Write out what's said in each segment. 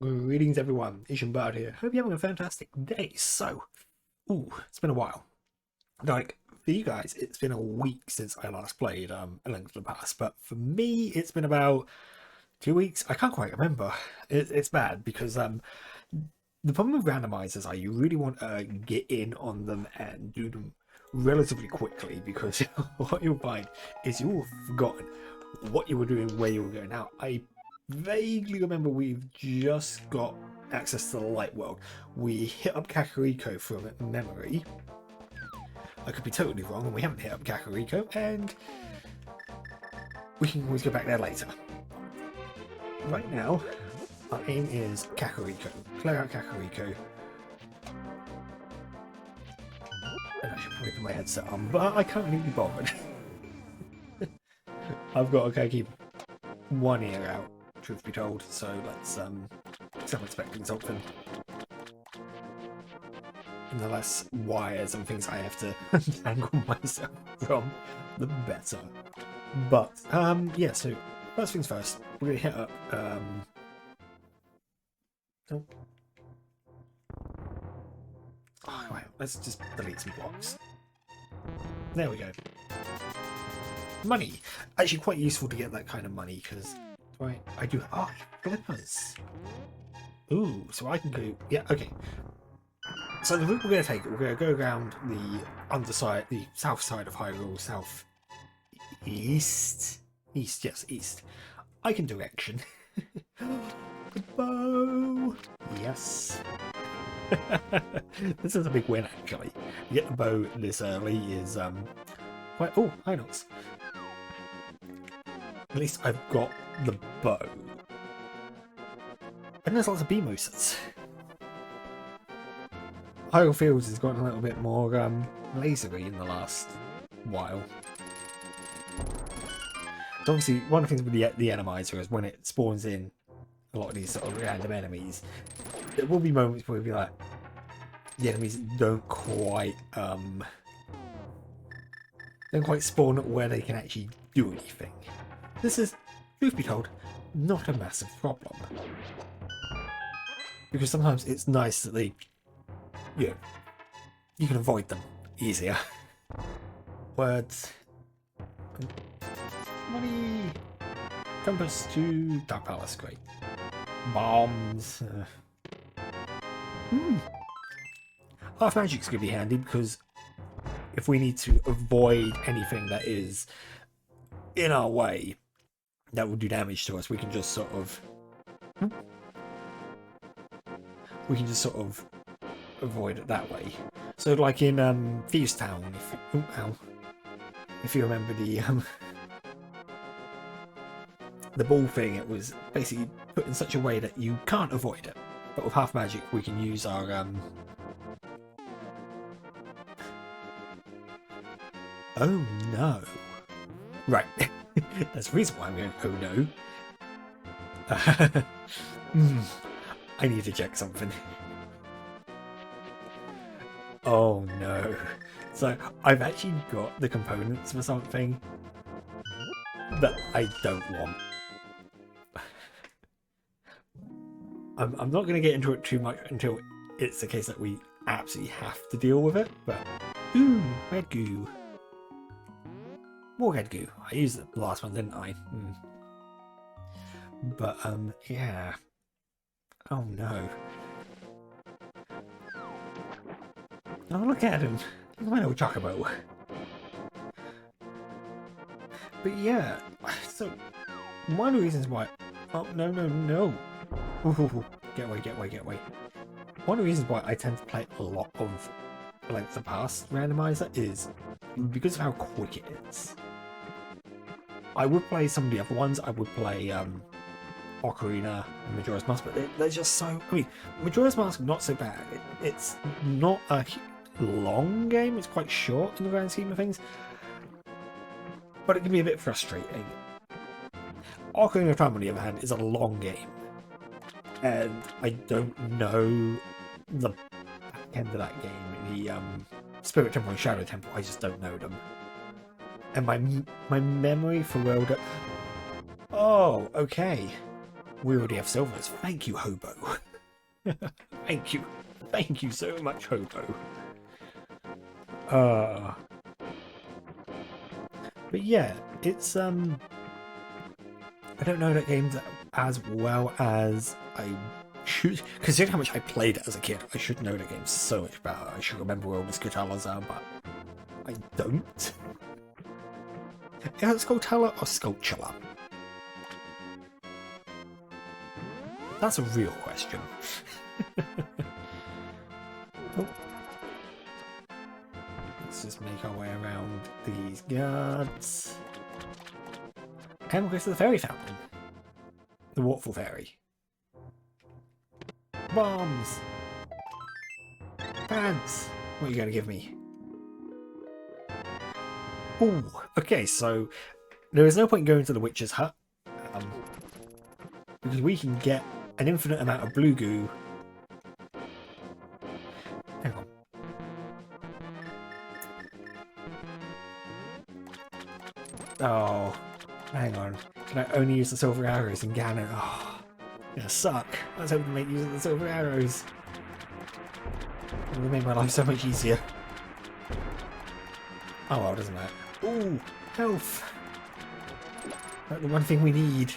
Greetings everyone, Asian Bird here. Hope you're having a fantastic day. It's been a while. Like, for you guys, it's been a week since I last played A Link to the Past, but for me, it's been about 2 weeks. I can't quite remember. It's bad because the problem with randomizers are you really want to get in on them and do them relatively quickly because what you'll find is you'll have forgotten what you were doing, where you were going. Now, I vaguely remember we've just got access to the light world. We hit up Kakariko from memory. I could be totally wrong, and we haven't hit up Kakariko, and we can always go back there later. Right now, our aim is Kakariko. Clear out Kakariko. And I should probably put my headset on, but I can't really be bothered. I've got to keep one ear out, truth be told, so let's I'm expecting something. And the less wires and things I have to untangle myself from, the better. But yeah, so first things first, we're gonna hit up oh wait, let's just delete some blocks. There we go. Money. Actually quite useful to get that kind of money because I do flippers. Ooh, so I can go okay. So the route we're going to take, we're going to go around the underside, the south side of Hyrule, south east. Yes, east. I can direction. The bow. Yes. This is a big win, actually. To get the bow this early is quite. Oh, hi, Nox. At least I've got the bow. And there's lots of Beamosets. Hyrule Fields has gotten a little bit more lasery in the last while. So obviously, one of the things with the Enemizer is when it spawns in a lot of these sort of random enemies, there will be moments where we'll be like, the enemies don't quite spawn where they can actually do anything. This is, truth be told, not a massive problem. Because sometimes it's nice that they, you can avoid them easier. Words. Money. Compass to Dark Palace, great. Bombs. Half Magic's gonna be handy because if we need to avoid anything that is in our way that will do damage to us, we can just sort of avoid it that way. So like in Thieves Town, if you remember the ball thing, it was basically put in such a way that you can't avoid it. But with Half Magic we can use our oh no. Right. That's the reason why I'm going oh no. I need to check something. Oh no. So I've actually got the components for something that I don't want. I'm not going to get into it too much until it's the case that we absolutely have to deal with it, but ooh, red goo. More red goo. I used the last one, didn't I? But yeah. Oh no. Oh, look at him. He's my old chocobo. But yeah, so one of the reasons why... Oh, no, no, no. Ooh, get away, get away, get away. One of the reasons why I tend to play a lot of like the past randomizer is because of how quick it is. I would play some of the other ones. I would play Ocarina and Majora's Mask, but they're just so... I mean, Majora's Mask not so bad. It's not a long game. It's quite short in the grand scheme of things, but it can be a bit frustrating. Ocarina of Time, on the other hand, is a long game, and I don't know the back end of that game. The Spirit Temple and Shadow Temple, I just don't know them. And my memory for World... Oh, okay. We already have silvers. Thank you, Hobo. Thank you. Thank you so much, Hobo. But yeah, it's I don't know that game as well as I should. Considering how much I played it as a kid, I should know the game so much better. I should remember where all the Skulltulas are, but I don't. Is it Skulltula or Skulltula? That's a real question. Oh. Let's just make our way around these guards. And we'll go to the fairy fountain. The waterfall fairy. Bombs! Pants! What are you going to give me? Ooh, okay, so there is no point going to the witch's hut. Because we can get an infinite amount of blue goo. Hang on. Oh, hang on. Can I only use the silver arrows in Ganon? Oh, it's gonna suck. I was hoping to make use of the silver arrows. It would make my life so much easier. Oh well, doesn't matter. Ooh, health. That's the one thing we need.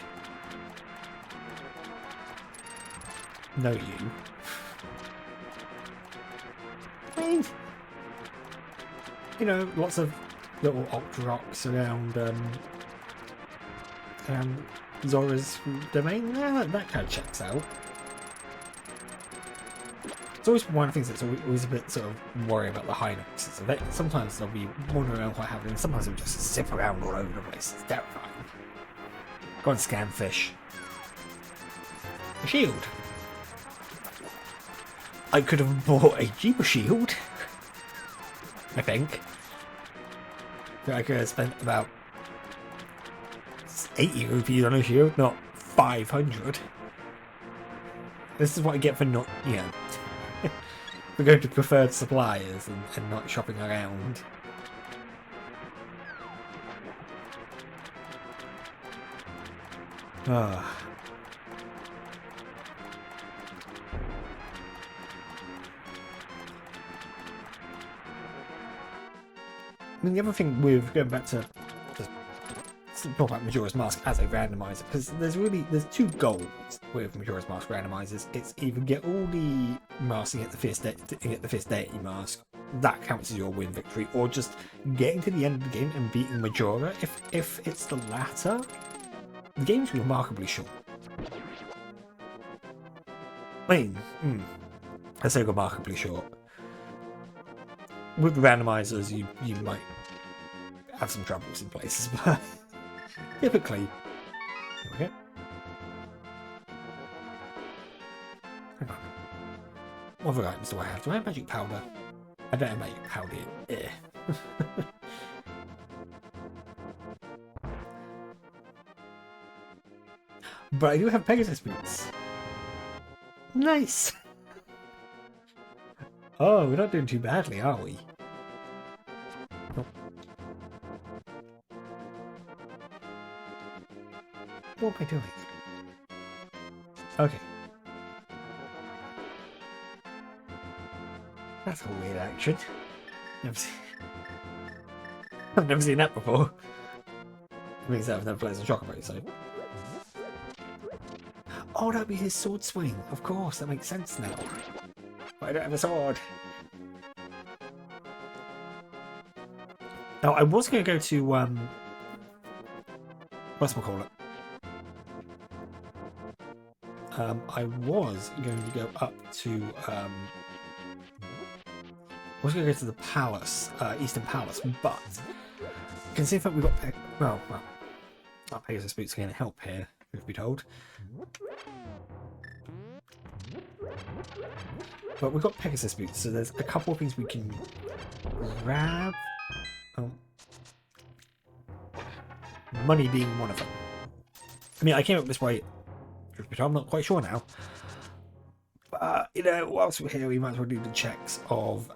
No, you. You know, lots of little Octa rocks around Zora's domain. Yeah, that kind of checks out. It's always one of the things that's always a bit sort of worry about the Hinoxes. Sometimes they'll be wandering around quite happily, and sometimes they'll just zip around all over the place. It's terrifying. Go on, scan fish. A shield. I could have bought a cheaper shield. I think. I could have spent about 80 rupees on a shield, not 500. This is what I get for not, you know, for going to preferred suppliers and not shopping around. Ah. I mean, the other thing with going back to just talk about Majora's Mask as a randomizer, because there's two goals with Majora's Mask randomizers. It's either get all the masks and get the fifth deity mask, that counts as your win victory, or just getting to the end of the game and beating Majora. If it's the latter, the game's remarkably short. I mean, I say remarkably short. With the randomizers, you might have some troubles in places, but typically, there we go. Hang on. What other items do I have? Do I have magic powder? I don't have magic powder yet. But I do have Pegasus boots. Nice! Oh, we're not doing too badly, are we? Oh. What am I doing? Okay. That's a weird action. I've never seen that before. It means I've never played as a Chocobo, so... Oh, that'd be his sword swing. Of course, that makes sense now. But I don't have a sword. Now, I was going to go to, whatchamacallit? I was going to go up to, I was going to go to the palace, Eastern Palace, but considering that we've got, our Pegasus boots are going to help here, if we told. But we've got Pegasus boots, so there's a couple of things we can grab. Oh. Money being one of them. I mean, I came up this way, but I'm not quite sure now. But, you know, whilst we're here, we might as well do the checks of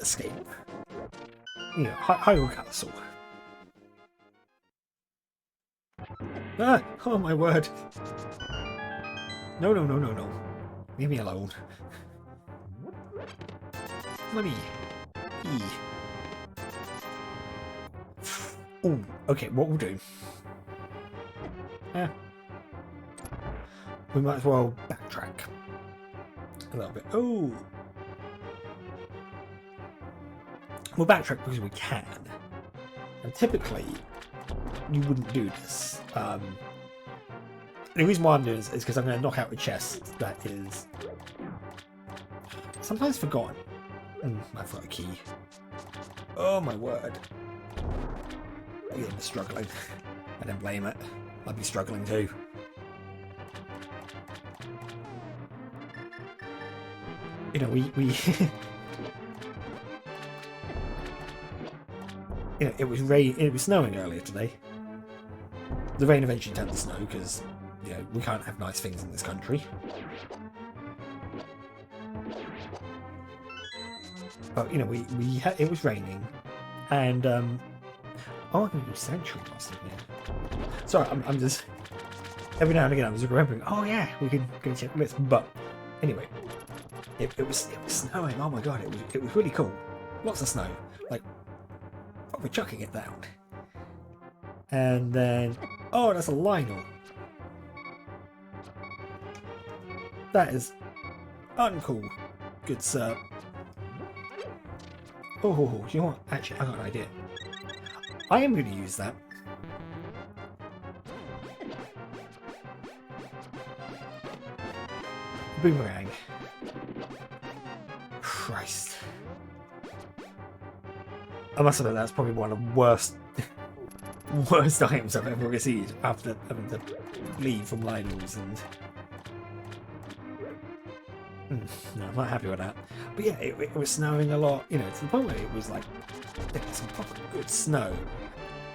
escape. You know, Hyrule Castle. Ah! Oh my word! No, no, no, no, no. Leave me alone. Money. E. Ooh, okay, what we'll do. We might as well backtrack a little bit. Oh! We'll backtrack because we can. And typically, you wouldn't do this. The reason why I'm doing this is because I'm going to knock out a chest that is sometimes forgotten. I've got a key. Oh my word. Again, struggling. I don't blame it. I'd be struggling too. You know, we you know, it was snowing earlier today. The rain eventually turned to snow because, you know, we can't have nice things in this country. But, you know, it was raining, and oh, I'm going to do Century Lost again. Sorry, I'm just every now and again I'm just remembering. Oh yeah, we can go check this. But anyway, it was snowing. Oh my god, it was really cool. Lots of snow, like we're chucking it down. And then, oh, that's a Lionel. That is uncool, good sir. Oh, you know what? Actually, I got an idea. I am going to use that. Boomerang. Christ. I must admit, that's probably one of the worst items I've ever received after having to leave from Lionel's, and no, I'm not happy with that. But yeah, it was snowing a lot, you know, to the point where it was like some proper good snow.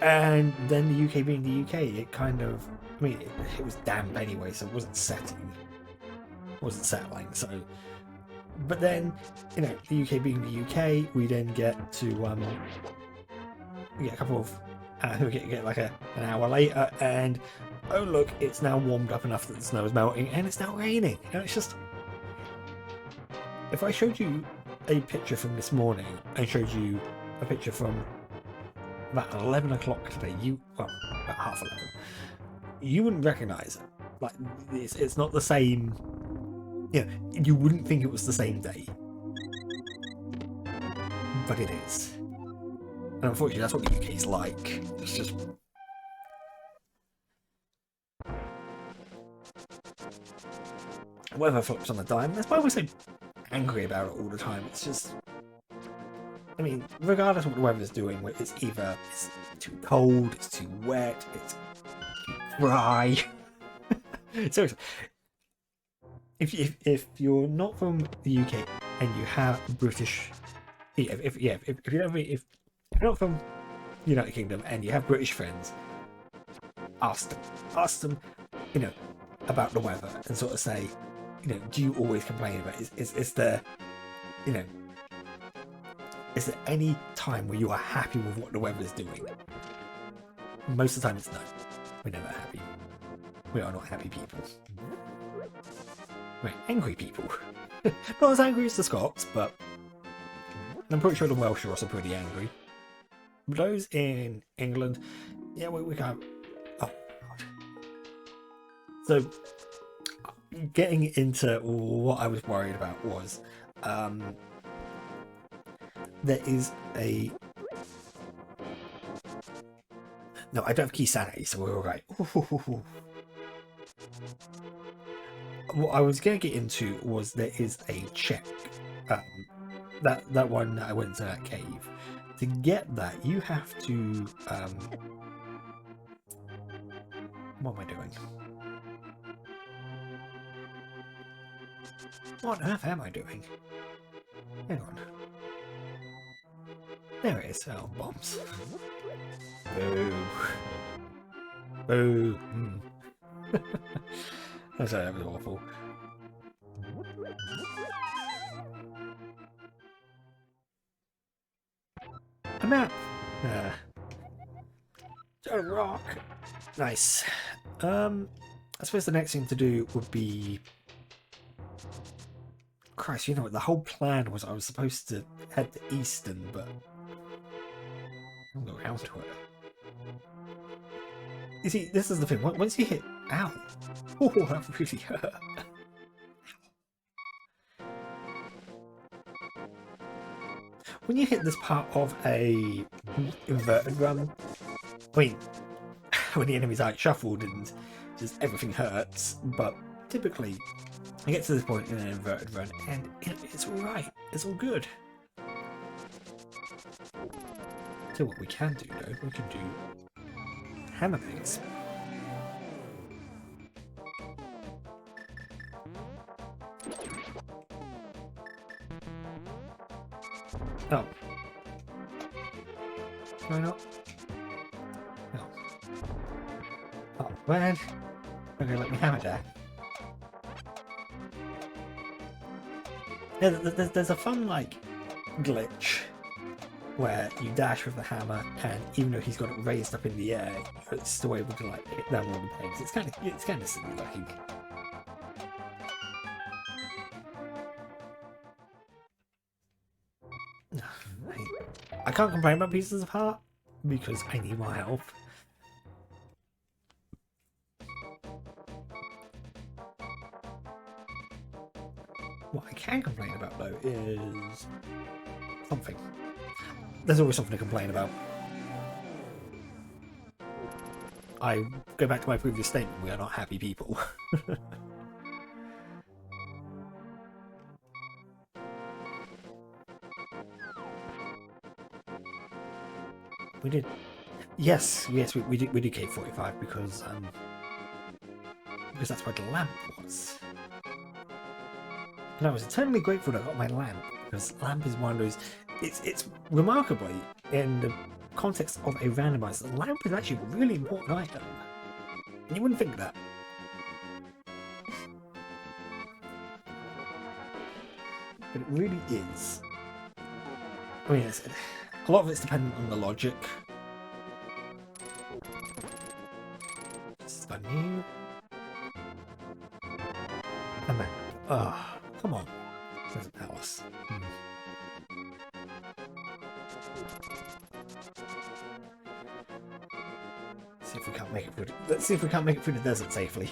And then the UK being the UK, it kind of, I mean, it was damp anyway, so it wasn't settling. It wasn't settling, so. But then, you know, the UK being the UK, we then get to, we get a couple of, we get like an hour later, and oh look, it's now warmed up enough that the snow is melting, and it's now raining. And it's just, if I showed you a picture from this morning and showed you a picture from about 11 o'clock today, well, about half 11, you wouldn't recognise it. Like, it's not the same. You know, you wouldn't think it was the same day, but it is. And unfortunately, that's what the UK is like. It's just. Weather flips on a dime. That's why we're so angry about it all the time. It's just. I mean, regardless of what the weather's doing, it's either it's too cold, it's too wet, it's too dry. Seriously, if you're not from the UK and you have British, if you're not from the United Kingdom and you have British friends, ask them, you know, about the weather and sort of say, you know, do you always complain about it? Is there, you know, is there any time where you are happy with what the weather is doing? Most of the time it's no. We're never happy. We are not happy people. We're angry people. Not as angry as the Scots, but I'm pretty sure the Welsh are also pretty angry. Those in England, yeah, we can't. Oh god. So, getting into what I was worried about was, there is a. No, I don't have key sanity, so we're all right. What I was going to get into was there is a check. That one that I went to that cave. To get that, you have to. What am I doing? What on earth am I doing? Hang on. There it is. Oh, bombs. Boo. Boo. I'm sorry, that was awful. A map! Don't rock! Nice. I suppose the next thing to do would be... Christ, you know what? The whole plan was I was supposed to head to Easton, but I don't go around to it. You see, this is the thing. Once you hit... Ow! Oh, that really hurt. When you hit this part of a inverted run, I mean, when the enemy's out shuffled and just everything hurts, but typically I get to this point in an inverted run and it's alright, it's all good. So what we can do though, we can do hammer things. Oh. Why not? No. Oh, man. You're gonna let me hammer there. Yeah, there's a fun, like, glitch where you dash with the hammer, and even though he's got it raised up in the air, you're still able to, like, hit down on the pegs. It's kind of silly looking. I can't complain about pieces of heart because I need more help. What I can complain about though is something. There's always something to complain about. I go back to my previous statement, we are not happy people. We did. Yes, we did K45 because that's where the lamp was. And I was eternally grateful that I got my lamp, because lamp is one of those. It's remarkably, in the context of a randomizer, the lamp is actually a really important item. You wouldn't think that. But it really is. I mean, a lot of it's dependent on the logic. Stun you. And then, come on. There's a palace. See if we can't make it through. Let's see if we can't make it through the desert safely.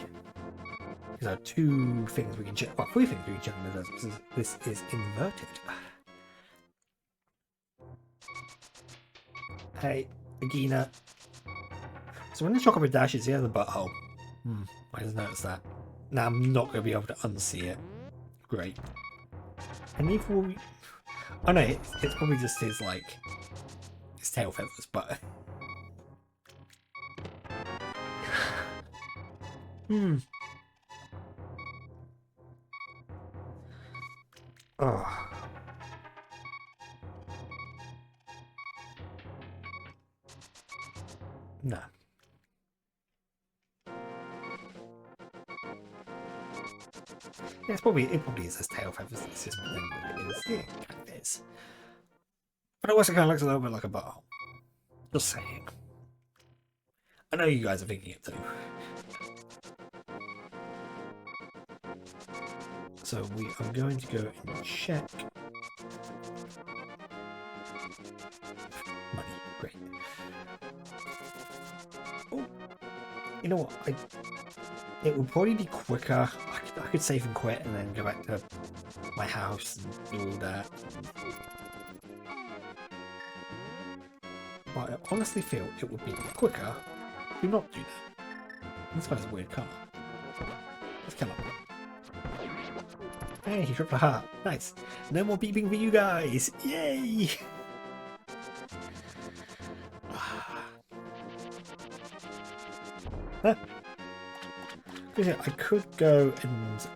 There are two things we can check. Well, three things we can check in the desert. This is inverted. Hey, Agina. So when the chocolate dashes, he has a butthole. I just noticed that. Now I'm not going to be able to unsee it. Great. And neither will we... Oh no, it's probably just his, like... his tail feathers, but... Oh. No. Yeah, it probably is his tail feathers. It's just what it is. Yeah, it kind of is. But it also kind of looks a little bit like a butthole. Just saying. I know you guys are thinking it too. So we are going to go and check. Money, great. Oh, you know what? It would probably be quicker. I could save and quit and then go back to my house and do all that. But I honestly feel it would be quicker to not do that. This guy's a weird car. Let's kill him. Hey, he dropped a heart. Nice. No more beeping for you guys. Yay! Huh? I could go and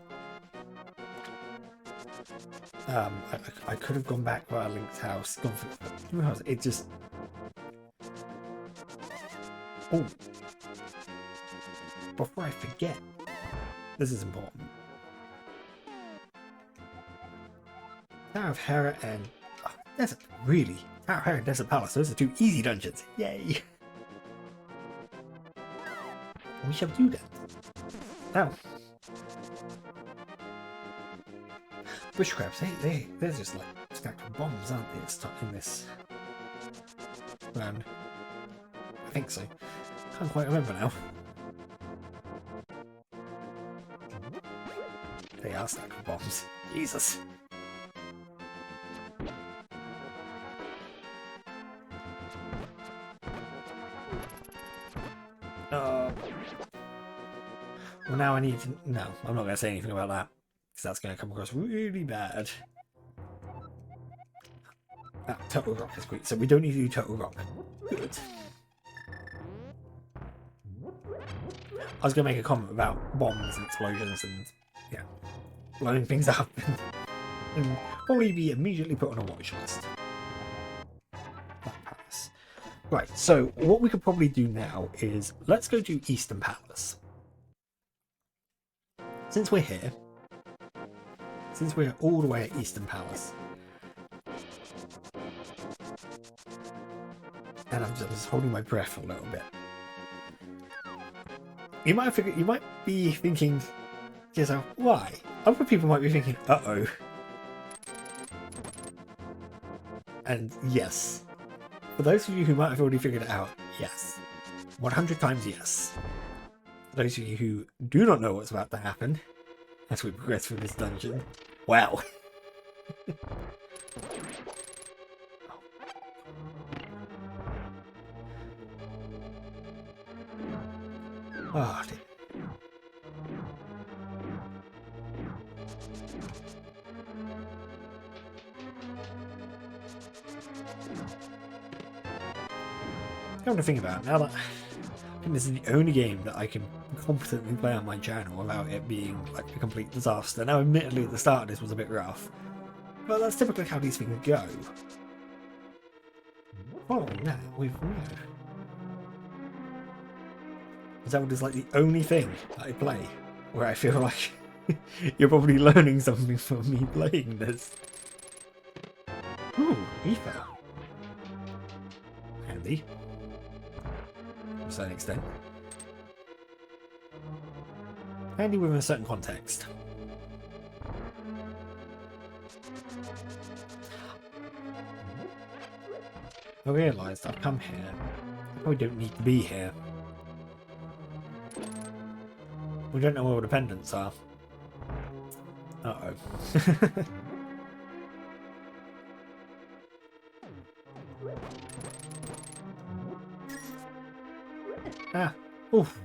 I could have gone back via Link's house. It just before I forget, this is important. Tower of Hera and Desert. Really, Tower of Hera and Desert Palace. Those are two easy dungeons. Yay! we shall do that. Now, bush crabs, they're just like stacked with bombs, aren't they? In this round. I think so. Can't quite remember now. They are stacked with bombs. Jesus. Well, now I need to... No, I'm not going to say anything about that, because that's going to come across really bad. Ah, Total Rock is great, so we don't need to do Total Rock. Good. I was going to make a comment about bombs and explosions and, yeah, blowing things up and probably be immediately put on a watch list. Palace. Right, so what we could probably do now is let's go to Eastern Palace. Since we're here, since we're all the way at Eastern Palace, and I'm just holding my breath a little bit, you might be thinking to yourself, why? Other people might be thinking, uh-oh. And yes, for those of you who might have already figured it out, yes. 100 times yes. For those of you who do not know what's about to happen as we progress through this dungeon, wow. Oh, dear. Come to think about it, now that I think this is the only game that I can competently play on my channel without it being like a complete disaster. Now, admittedly, at the start of this was a bit rough, but that's typically how these things go. Oh, no, we've read. Zelda is like the only thing that I play where I feel like you're probably learning something from me playing this. Ooh, ether. Handy. To a certain extent. Handy within a certain context. I realised I've come here. I probably don't need to be here. We don't know where all the pendants are. Uh-oh. Ah. Oof.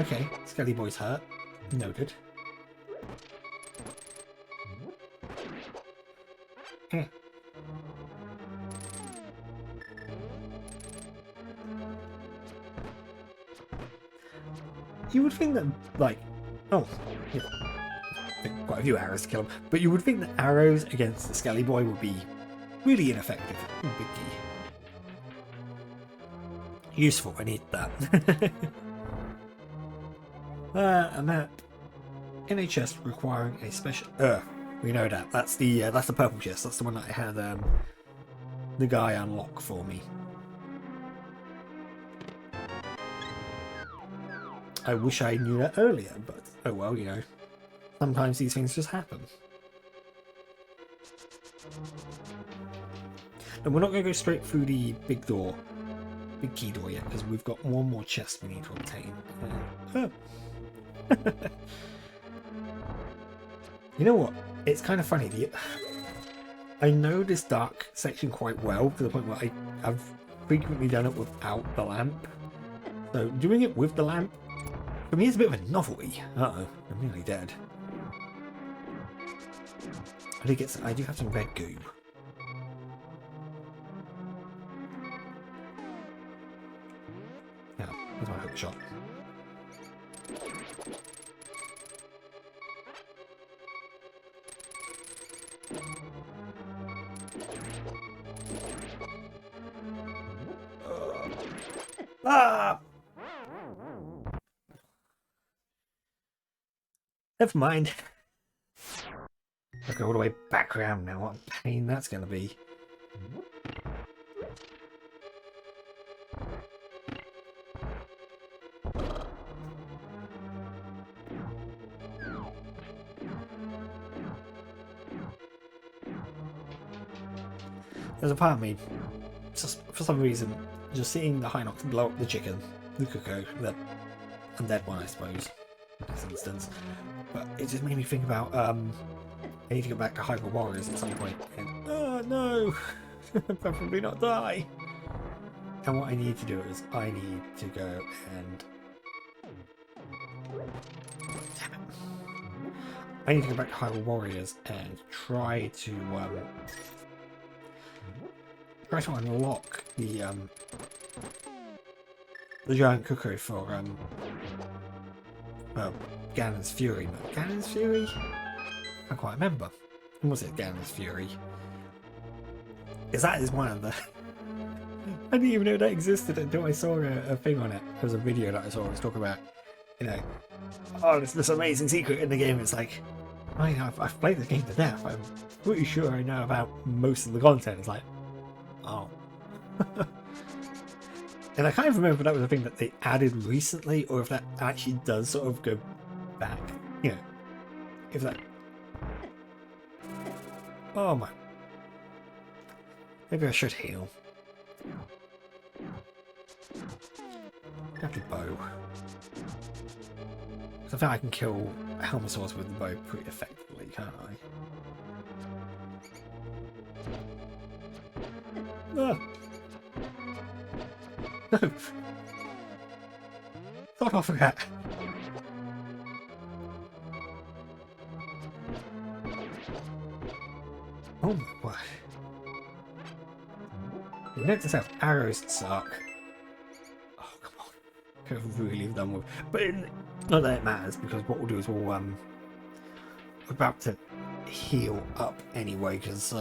Okay. Skelly Boy's hurt. Noted. Here. You would think that, like, oh, yeah, quite a few arrows to kill him, but you would think that arrows against the Skelly Boy would be really ineffective. Ooh, big key. Useful, I need that. A map. In a chest requiring a special... we know that. That's the purple chest. That's the one that I had the guy unlock for me. I wish I knew that earlier, but oh well, you know. Sometimes these things just happen. And we're not going to go straight through the big key door yet, because we've got one more chest we need to obtain. You know what? It's kind of funny. I know this dark section quite well, to the point where I've frequently done it without the lamp. So doing it with the lamp, for me, it's a bit of a novelty. Uh-oh, I'm nearly dead. I do have some red goo. Now, where's my hook shot? Ah! Never mind. Look all the way back around now. What a pain that's going to be. there's a part of me, just for some reason, just seeing the Hinox blow up the chicken, the cuckoo, the undead one, I suppose, in this instance. But it just made me think about, I need to get back to Hyper Warriors at some point. And, oh no! Preferably not die! And what I need to do is, I need to go and... Damn it. I need to go back to Hyper Warriors and try to unlock the giant cuckoo for Ganon's Fury. Ganon's Fury? I can't quite remember. When was it Ganon's Fury? Because that is one of the... I didn't even know that existed until I saw a thing on it. There was a video that I saw. It was talking about, you know, oh, there's this amazing secret in the game. It's like, I've played this game to death. I'm pretty sure I know about most of the content. It's like, oh. And I kind of remember that was a thing that they added recently, or if that actually does sort of go back. You know, if that... Oh my... Maybe I should heal. Have the bow. Because I think I can kill Helmosaurs with the bow pretty effectively, can't I? Ah. No! Thought I forgot. Oh my word. You note to self, arrows suck. Oh, come on. Could have really done with. But not that it matters, because what we'll do is we'll we're about to heal up anyway, because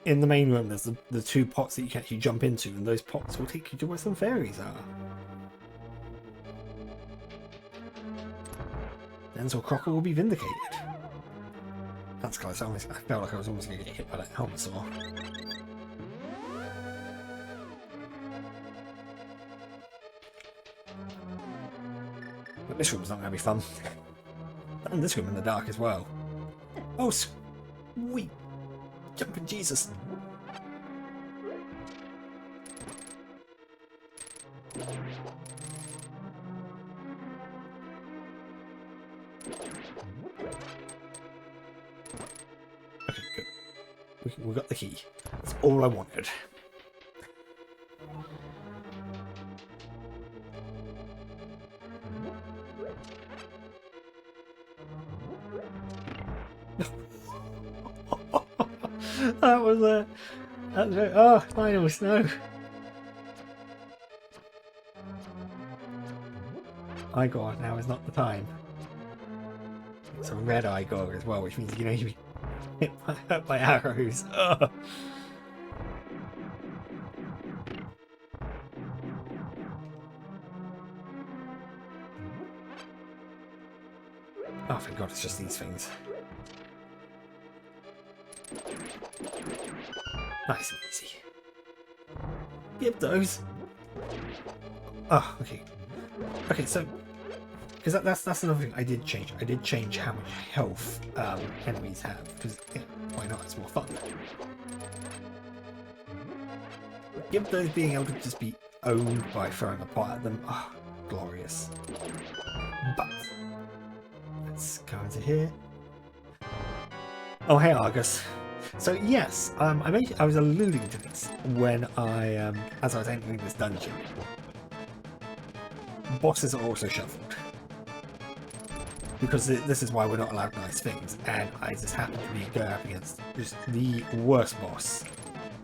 in the main room there's the two pots that you can actually jump into, and those pots will take you to where some fairies are. Then so Crocker will be vindicated. That's close. I felt like I was almost going to get hit by that Helmosaur. But this room's not going to be fun. And this room in the dark as well. Oh, sweet! Jumping Jesus! Okay, good. We got the key. That's all I wanted. That was oh, final snow. Igor, now is not the time. It's a red Igor as well, which means you know you hit by arrows. Ugh. Oh, thank God, it's just these things. Nice and easy. Get those. Oh, okay. Okay, so because that's another thing I did change. I did change how much health enemies have, because yeah, why not? It's more fun. Give those being able to just be owned by throwing a pot at them. Ah, oh, glorious. But let's go into here. Oh, hey Argus. So yes, I was alluding to this when as I was entering this dungeon. Bosses are also shuffled because this is why we're not allowed nice things, and I just happen to be going up against just the worst boss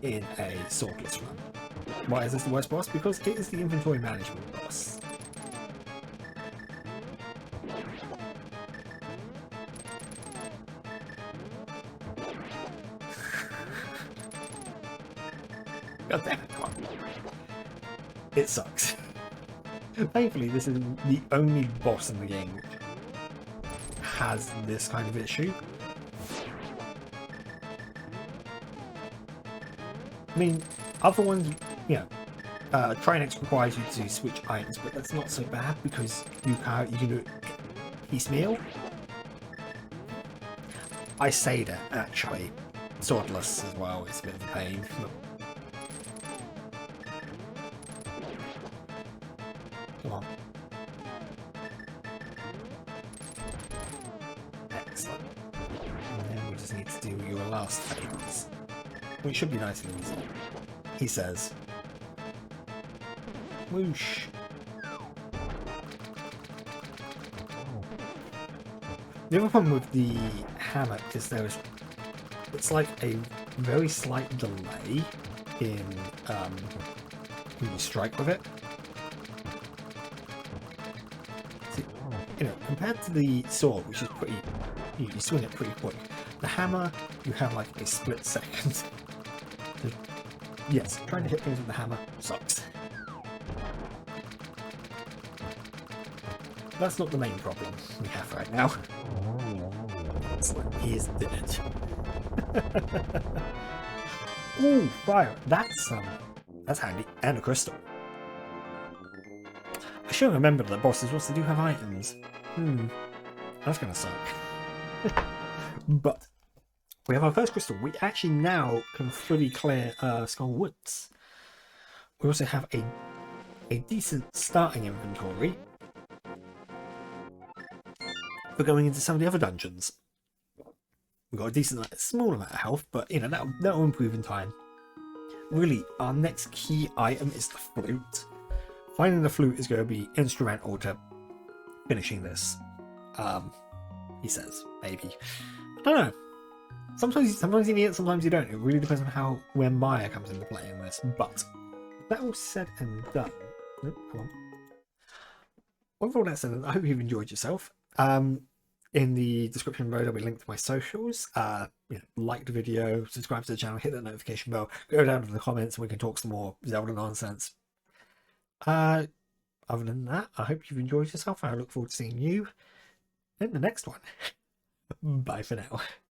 in a swordless run. Why is this the worst boss? Because it is the inventory management boss. God damn it, come on. It sucks. Thankfully, this is the only boss in the game which has this kind of issue. I mean, other ones, you know, Trinex requires you to switch items, but that's not so bad because you can do it piecemeal. I say that actually swordless as well. It's a bit of a pain. Come on. Excellent. And then we just need to do your last phase, which should be nice and easy. He says, whoosh. The other problem with the hammer is it's like a very slight delay in when you strike with it. See, compared to the sword, which is pretty, you swing it pretty quick. The hammer, you have like a split second. So, yes, trying to hit things with the hammer sucks. That's not the main problem we have right now. Excellent. He is dead. Ooh, fire. That's handy. And a crystal. I should remember that bosses also do have items. That's gonna suck. But we have our first crystal. We actually now can fully clear Skull Woods. We also have a decent starting inventory for going into some of the other dungeons. We've got a decent, small amount of health, but that'll improve in time. Really, our next key item is the flute. Finding the flute is going to be instrumental to finishing this. He says, maybe. I don't know. Sometimes you need it, sometimes you don't. It really depends on where Maya comes into play in this. But that all said and done. Oh, come on. With all that said, I hope you've enjoyed yourself. In the description below, there'll be a link to my socials. Like the video, subscribe to the channel, hit that notification bell, go down to the comments, and we can talk some more Zelda nonsense. Other than that, I hope you've enjoyed yourself, and I look forward to seeing you in the next one. Bye for now.